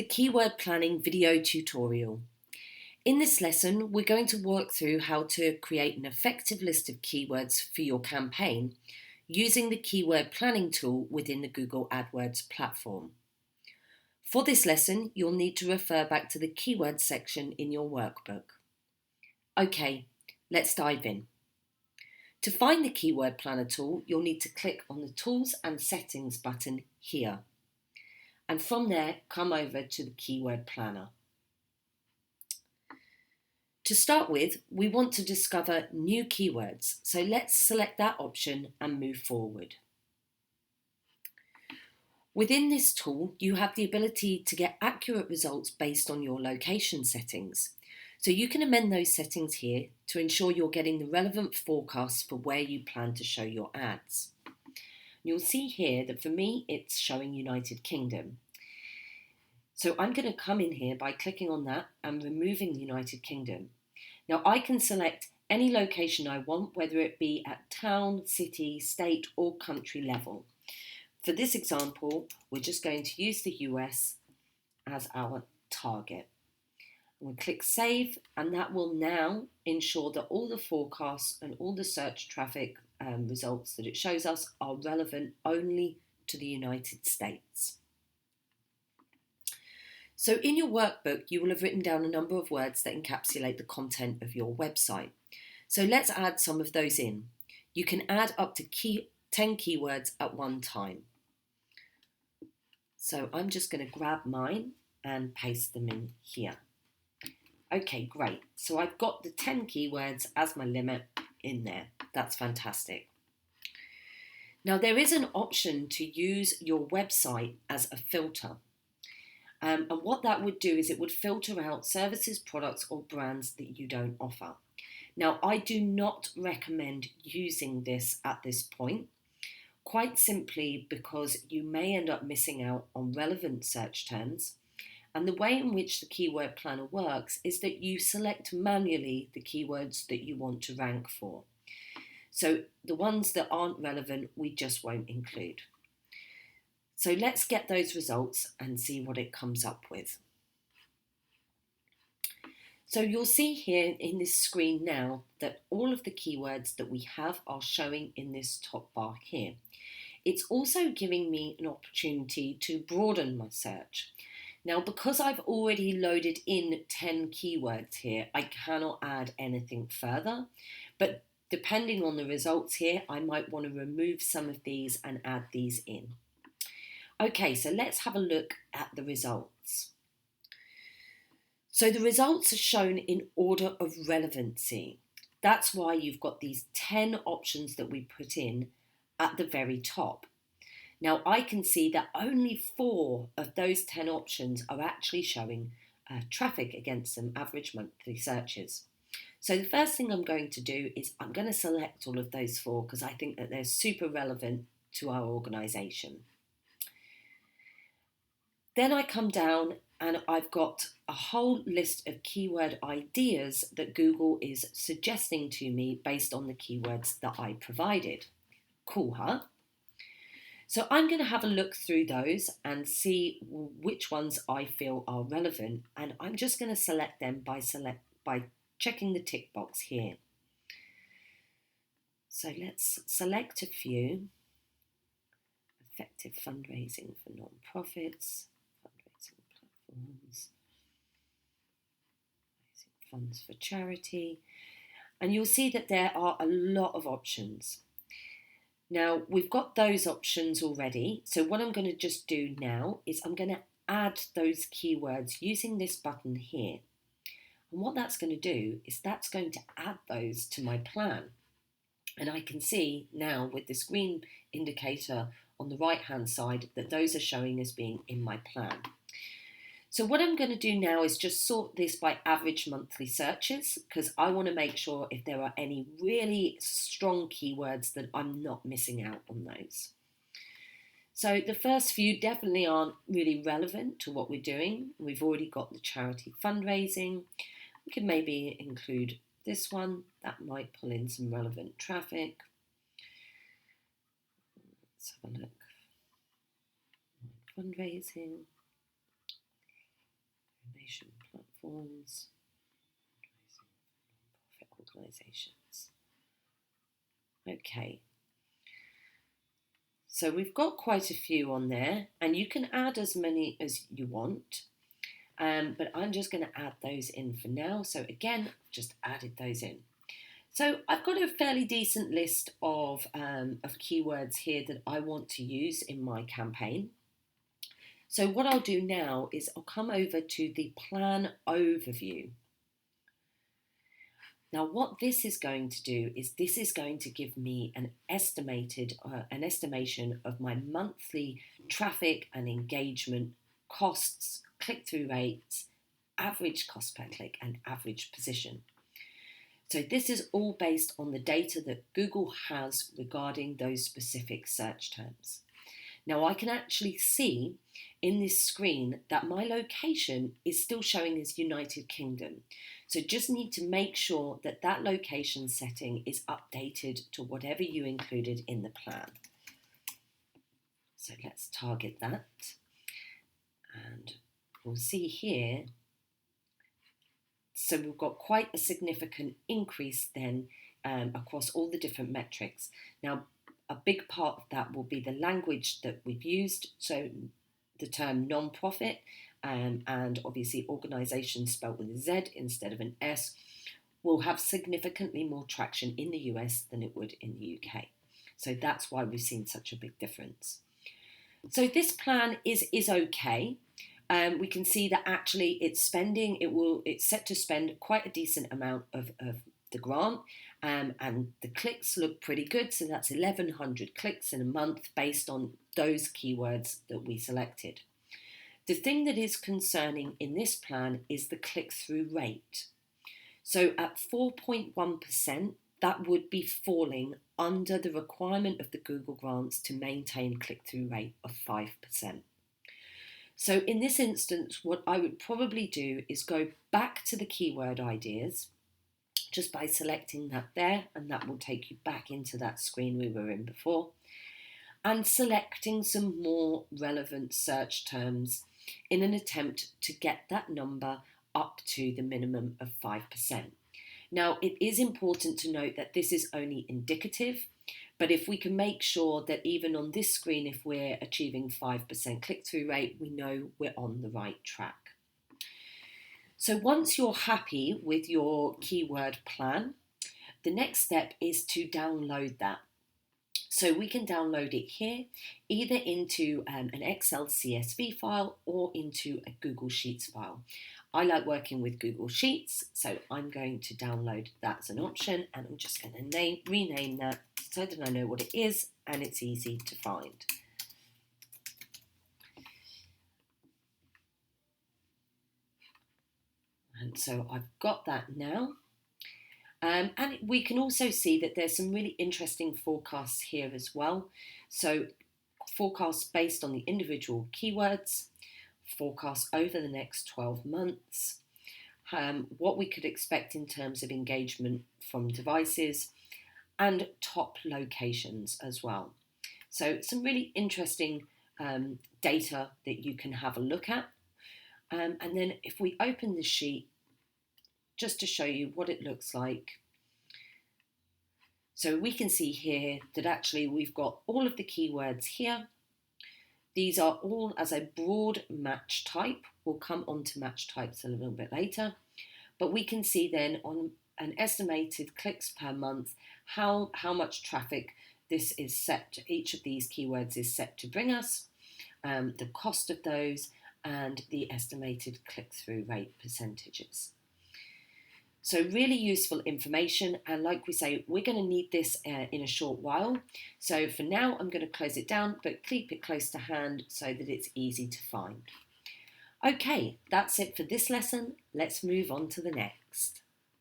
The keyword planning video tutorial. In this lesson, we're going to work through how to create an effective list of keywords for your campaign using the keyword planning tool within the Google AdWords platform. For this lesson, you'll need to refer back to the keywords section in your workbook. Okay, let's dive in. To find the keyword planner tool, you'll need to click on the Tools and Settings button here. And from there, come over to the keyword planner. To start with, we want to discover new keywords, so let's select that option and move forward. Within this tool, you have the ability to get accurate results based on your location settings. So you can amend those settings here to ensure you're getting the relevant forecasts for where you plan to show your ads. You'll see here that for me, it's showing United Kingdom. So I'm going to come in here by clicking on that and removing the United Kingdom. Now I can select any location I want, whether it be at town, city, state or country level. For this example, we're just going to use the US as our target. We'll click Save, and that will now ensure that all the forecasts and all the search traffic results that it shows us are relevant only to the United States. So in your workbook, you will have written down a number of words that encapsulate the content of your website. So let's add some of those in. You can add up to 10 keywords at one time. So I'm just going to grab mine and paste them in here. Okay, great. So I've got the 10 keywords as my limit in there. That's fantastic. Now there is an option to use your website as a filter. And what that would do is it would filter out services, products or brands that you don't offer. Now I do not recommend using this at this point, quite simply because you may end up missing out on relevant search terms. And the way in which the keyword planner works is that you select manually the keywords that you want to rank for. So the ones that aren't relevant, we just won't include. So let's get those results and see what it comes up with. So you'll see here in this screen now that all of the keywords that we have are showing in this top bar here. It's also giving me an opportunity to broaden my search. Now, because I've already loaded in 10 keywords here, I cannot add anything further, but depending on the results here, I might want to remove some of these and add these in. Okay, so let's have a look at the results. So the results are shown in order of relevancy. That's why you've got these 10 options that we put in at the very top. Now I can see that only 4 of those 10 options are actually showing traffic against them, average monthly searches. So the first thing I'm going to do is I'm going to select all of those 4 because I think that they're super relevant to our organisation. Then I come down and I've got a whole list of keyword ideas that Google is suggesting to me based on the keywords that I provided. Cool, huh? So I'm going to have a look through those and see which ones I feel are relevant, and I'm just going to select them by checking the tick box here. So let's select a few. Effective fundraising for non-profits, fundraising platforms, raising funds for charity, and you'll see that there are a lot of options. Now, we've got those options already, so what I'm going to just do now is I'm going to add those keywords using this button here. And what that's going to do is that's going to add those to my plan. And I can see now with this green indicator on the right-hand side that those are showing as being in my plan. So what I'm going to do now is just sort this by average monthly searches because I want to make sure if there are any really strong keywords that I'm not missing out on those. So the first few definitely aren't really relevant to what we're doing. We've already got the charity fundraising. We could maybe include this one. That might pull in some relevant traffic. Let's have a look. Fundraising. distribution platforms, non-profit organisations. Okay, so we've got quite a few on there, and you can add as many as you want, but I'm just going to add those in for now. So again, just added those in. So I've got a fairly decent list of keywords here that I want to use in my campaign. So what I'll do now is I'll come over to the plan overview. Now what this is going to do is this is going to give me an estimation of my monthly traffic and engagement costs, click-through rates, average cost per click, and average position. So this is all based on the data that Google has regarding those specific search terms. Now I can actually see in this screen that my location is still showing as United Kingdom. So just need to make sure that that location setting is updated to whatever you included in the plan. So let's target that. And we'll see here. So we've got quite a significant increase then across all the different metrics. Now, a big part of that will be the language that we've used. So the term non-profit and obviously organisation spelled with a Z instead of an S will have significantly more traction in the US than it would in the UK. So that's why we've seen such a big difference. So this plan is okay. We can see that actually it's set to spend quite a decent amount of the grant, and the clicks look pretty good. So that's 1,100 clicks in a month based on those keywords that we selected. The thing that is concerning in this plan is the click-through rate. So at 4.1%, that would be falling under the requirement of the Google grants to maintain click-through rate of 5%. So in this instance, what I would probably do is go back to the keyword ideas just by selecting that there, and that will take you back into that screen we were in before, and selecting some more relevant search terms in an attempt to get that number up to the minimum of 5%. Now, it is important to note that this is only indicative, but if we can make sure that even on this screen, if we're achieving 5% click-through rate, we know we're on the right track. So once you're happy with your keyword plan, the next step is to download that. So we can download it here, either into an Excel CSV file or into a Google Sheets file. I like working with Google Sheets, so I'm going to download that as an option, and I'm just going to rename that so that I know what it is and it's easy to find. And so I've got that now. And we can also see that there's some really interesting forecasts here as well. So forecasts based on the individual keywords, forecasts over the next 12 months, what we could expect in terms of engagement from devices, and top locations as well. So some really interesting data that you can have a look at. And then if we open the sheet, just to show you what it looks like. So we can see here that actually we've got all of the keywords here. These are all as a broad match type. We'll come on to match types a little bit later. But we can see then on an estimated clicks per month, how much traffic this is set to, each of these keywords is set to bring us, the cost of those, and the estimated click-through rate percentages. So really useful information, and like we say, we're going to need this in a short while. So for now, I'm going to close it down, but keep it close to hand so that it's easy to find. Okay, that's it for this lesson. Let's move on to the next.